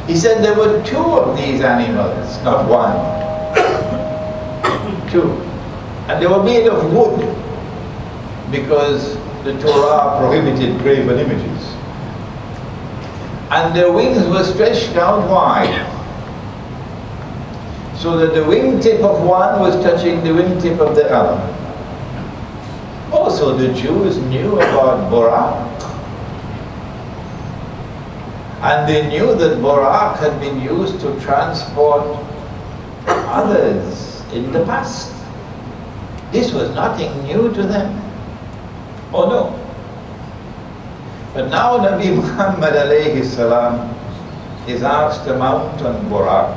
He said there were two of these animals, not one. Two. And they were made of wood, because the Torah prohibited graven images. And their wings were stretched out wide, so that the wingtip of one was touching the wingtip of the other. Also, the Jews knew about Borak. And they knew that Borak had been used to transport others in the past. This was nothing new to them. Oh no. But now Nabi Muhammad alayhi salam is asked to mount on Borak,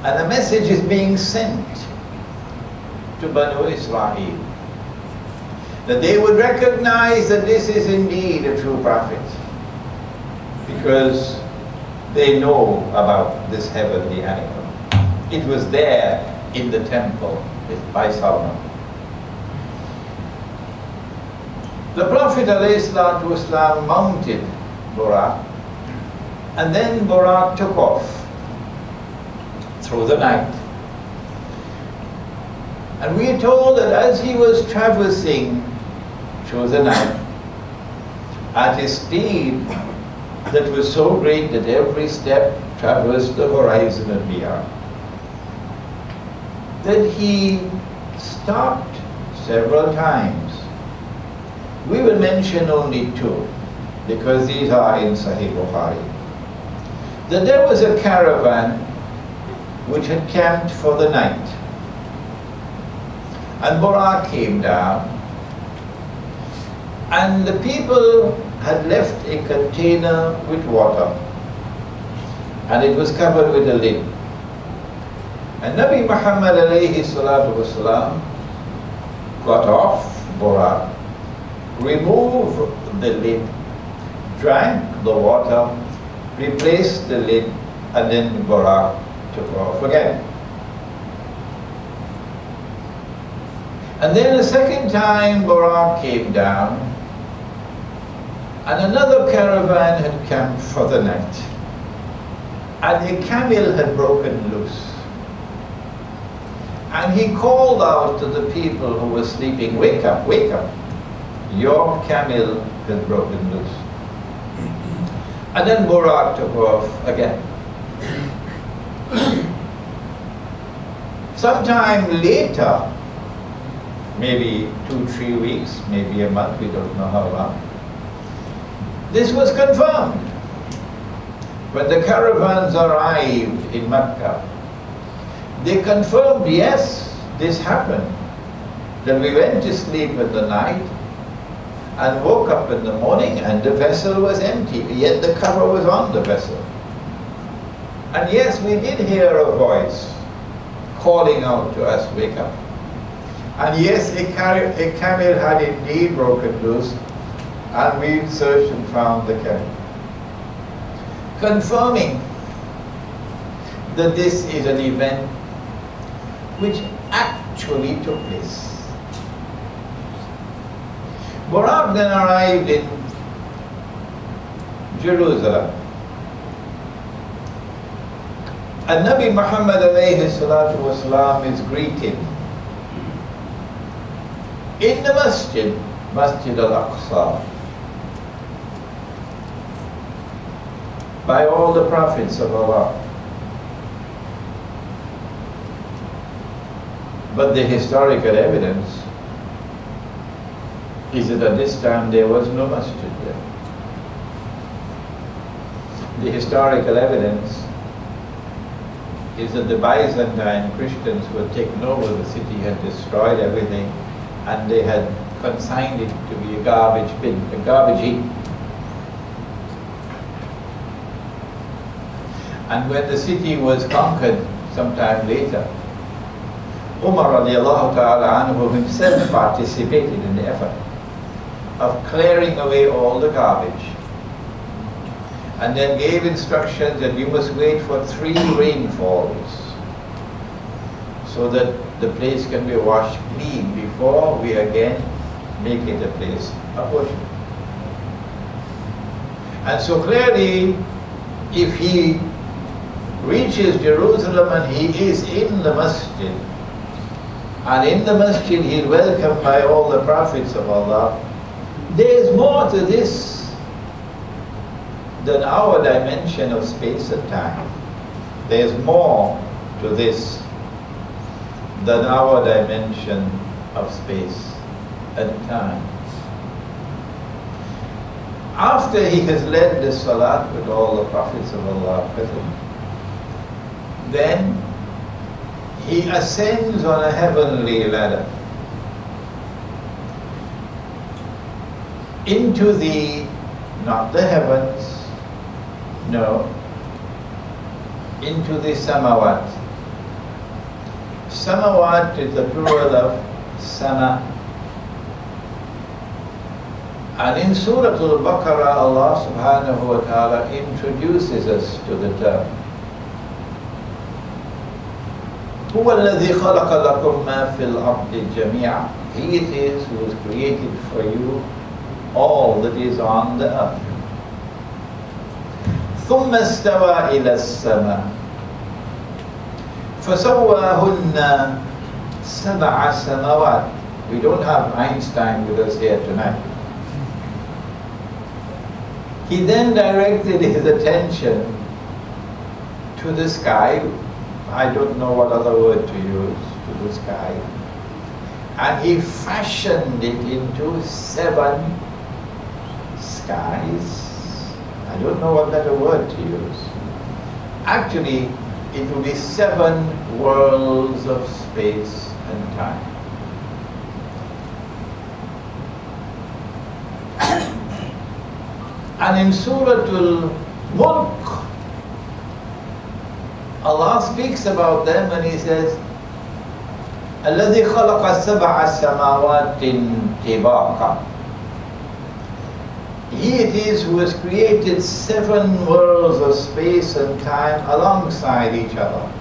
and a message is being sent to Banu Israel, that they would recognize that this is indeed a true prophet, because they know about this heavenly animal. It was there in the temple by Solomon. The Prophet ﷺ mounted Borak, and then Borak took off through the night. And we are told that as he was traversing through the night, at a speed that was so great that every step traversed the horizon and beyond, that he stopped several times. We will mention only two, because these are in Sahih Bukhari. That there was a caravan which had camped for the night, and Borak came down, and the people had left a container with water, and it was covered with a lid. And Nabi Muhammad alayhi salatu wasalam got off Borak, removed the lid, drank the water, replaced the lid, and then Borak took off again. And then the second time Borak came down, and another caravan had camped for the night, and a camel had broken loose. And he called out to the people who were sleeping, "Wake up, wake up. Your camel has broken loose." And then Borak took off again. Sometime later, maybe 2-3 weeks, maybe a month, we don't know how long, this was confirmed. When the caravans arrived in Mecca, they confirmed, yes, this happened. That we went to sleep in the night and woke up in the morning and the vessel was empty, yet the cover was on the vessel. And yes, we did hear a voice calling out to us, "Wake up." And yes, a camel had indeed broken loose, and we searched and found the camel, confirming that this is an event which actually took place. Borak then arrived in Jerusalem, and Nabi Muhammad alayhi salatu wasalam is greeted in the masjid, Masjid al-Aqsa, by all the prophets of Allah. But the historical evidence is that at this time there was no masjid there. The historical evidence is that the Byzantine Christians who had taken over the city had destroyed everything, and they had consigned it to be a garbage bin, a garbage heap. And when the city was conquered sometime later, Umar radiallahu ta'ala anhu himself participated in the effort of clearing away all the garbage, and then gave instructions that you must wait for 3 rainfalls so that the place can be washed clean before we again make it a place of worship. And so clearly, if he reaches Jerusalem and he is in the masjid, and in the masjid he is welcomed by all the prophets of Allah, there is more to this than our dimension of space and time. There is more to this than our dimension of space and time. After he has led the salat with all the prophets of Allah present, then he ascends on a heavenly ladder into the, not the heavens, no, into the samawat. Samawat is the plural of sama. And in Surah Al-Baqarah, Allah subhanahu wa ta'ala introduces us to the term. هو الذي خلق لكم ما في الأرض جميعا. He it is who has created for you all that is on the earth. ثم استوى إلى السماء فسواهن سبع سماوات. We don't have Einstein with us here tonight. He then directed his attention to the sky. I don't know what other word to use, to the sky. And he fashioned it into 7 skies. I don't know what better word to use. Actually, it will be 7 worlds of space and time. And in Surah Al-Mulk, Allah speaks about them and He says, الَّذِي خَلَقَ سَبْعَ سَمَاوَاتٍ طِبَاقًا. He it is who has created 7 worlds of space and time alongside each other.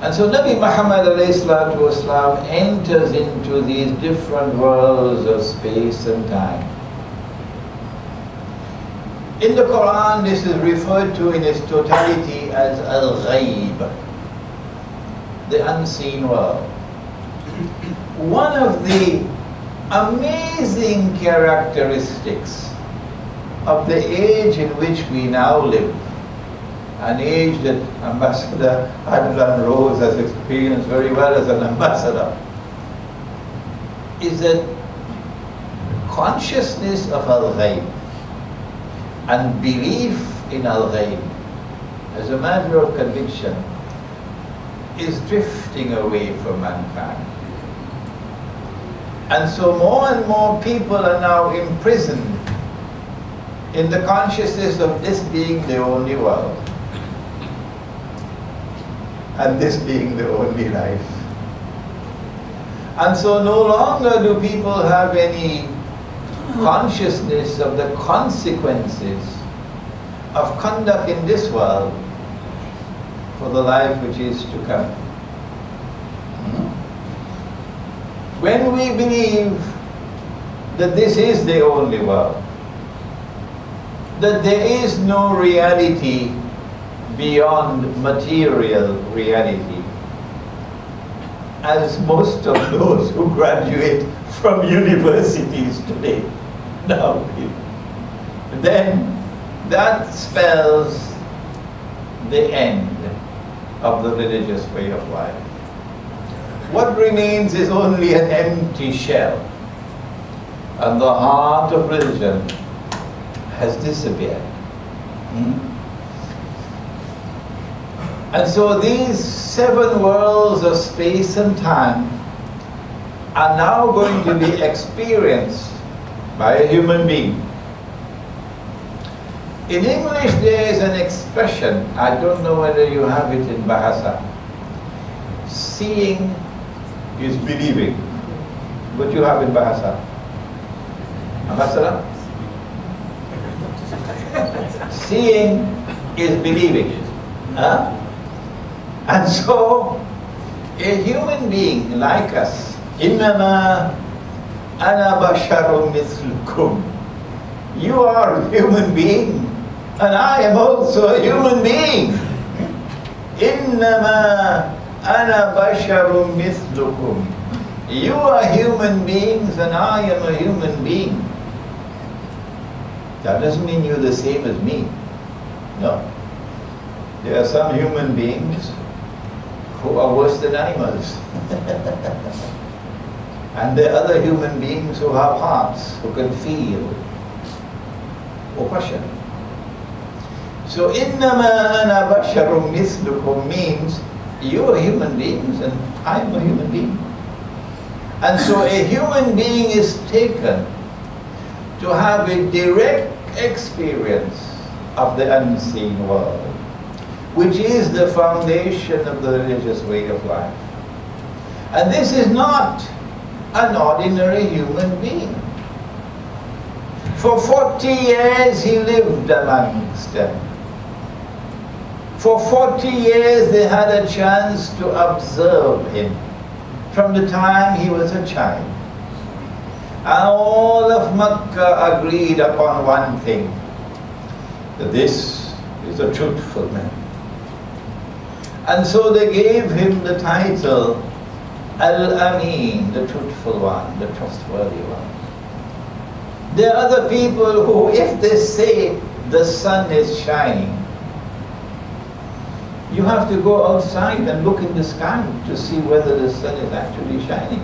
And so Nabi Muhammad ﷺ enters into these different worlds of space and time. In the Quran, this is referred to in its totality as Al-Ghaib, the unseen world. One of the amazing characteristics of the age in which we now live, an age that Ambassador Adlan Rose has experienced very well as an ambassador, is that consciousness of Al-Ghaib and belief in Al-Ghaib as a matter of conviction is drifting away from mankind. And so more and more people are now imprisoned in the consciousness of this being the only world and this being the only life. And so no longer do people have any consciousness of the consequences of conduct in this world for the life which is to come. When we believe that this is the only world, that there is no reality beyond material reality, as most of those who graduate from universities today now believe, then that spells the end of the religious way of life. What remains is only an empty shell, and the heart of religion has disappeared. And so these 7 worlds of space and time are now going to be experienced by a human being. In English there is an expression, I don't know whether you have it in Bahasa. Seeing is believing. What you have in Bahasa? Ambassador? Seeing is believing. Huh? And so, a human being like us, إِنَّمَا أَنَا بَشَرٌ مِثْلُكُمْ You are a human being, and I am also a human being. Innama ana basharum mithlukum. You are human beings, and I am a human being. That doesn't mean you're the same as me. No. There are some human beings who are worse than animals. And there are other human beings who have hearts, who can feel oppression. So, innama ana basharum mithlukum means you are human beings and I am a human being. And so a human being is taken to have a direct experience of the unseen world, which is the foundation of the religious way of life. And this is not an ordinary human being. For 40 years he lived amongst them. For 40 years they had a chance to observe him from the time he was a child. And all of Makkah agreed upon one thing, that this is a truthful man. And so they gave him the title Al-Amin, the truthful one, the trustworthy one. There are other people who, if they say the sun is shining, you have to go outside and look in the sky to see whether the sun is actually shining.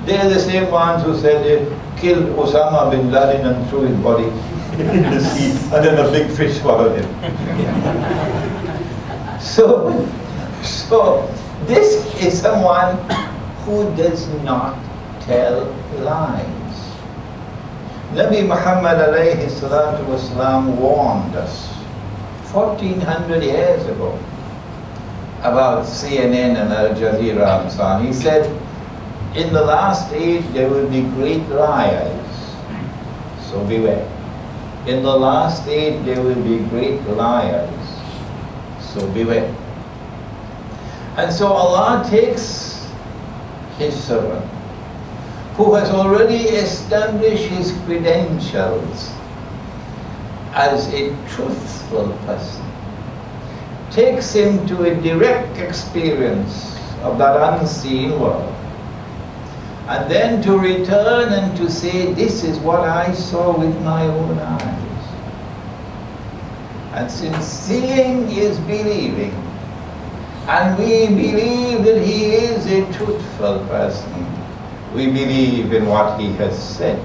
They're the same ones who said they killed Osama bin Laden and threw his body in the sea, and then a big fish swallowed him. So this is someone who does not tell lies. Nabi Muhammad alayhi salatu wasalam warned us 1400 years ago about CNN and Al Jazeera and so on. He said, in the last age there will be great liars, so beware. In the last age there will be great liars, so beware. And so Allah takes His servant, who has already established his credentials as a truthful person, takes him to a direct experience of that unseen world, and then to return and to say, this is what I saw with my own eyes. And since seeing is believing, and we believe that he is a truthful person, we believe in what he has said.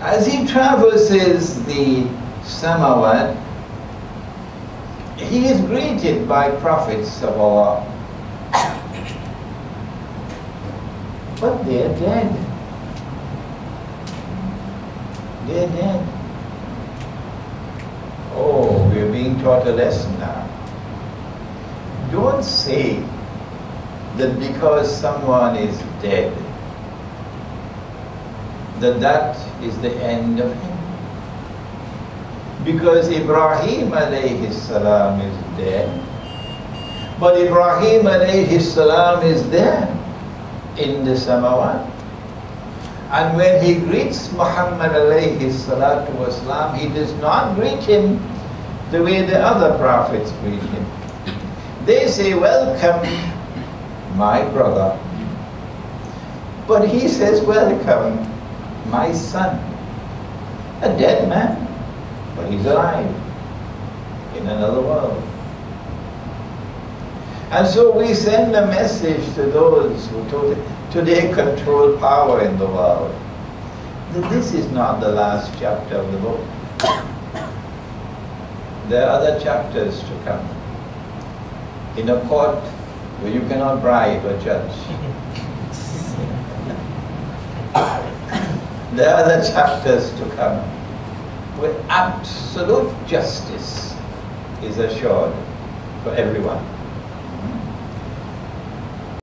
As he traverses the Samawat, he is greeted by prophets of Allah. But they are dead. They are dead. Oh, we are being taught a lesson now. Don't say that because someone is dead, that is the end of him. Because Ibrahim alayhi salam is dead, but Ibrahim alayhi salam is there in the Samawat. And when he greets Muhammad alayhi salatu wasalam, he does not greet him the way the other prophets greet him. They say, welcome, my brother. But he says, welcome, my son. A dead man, but he's alive in another world. And so we send a message to those who today control power in the world, that this is not the last chapter of the book. There are other chapters to come. In a court where you cannot bribe a judge. There are other chapters to come where absolute justice is assured for everyone.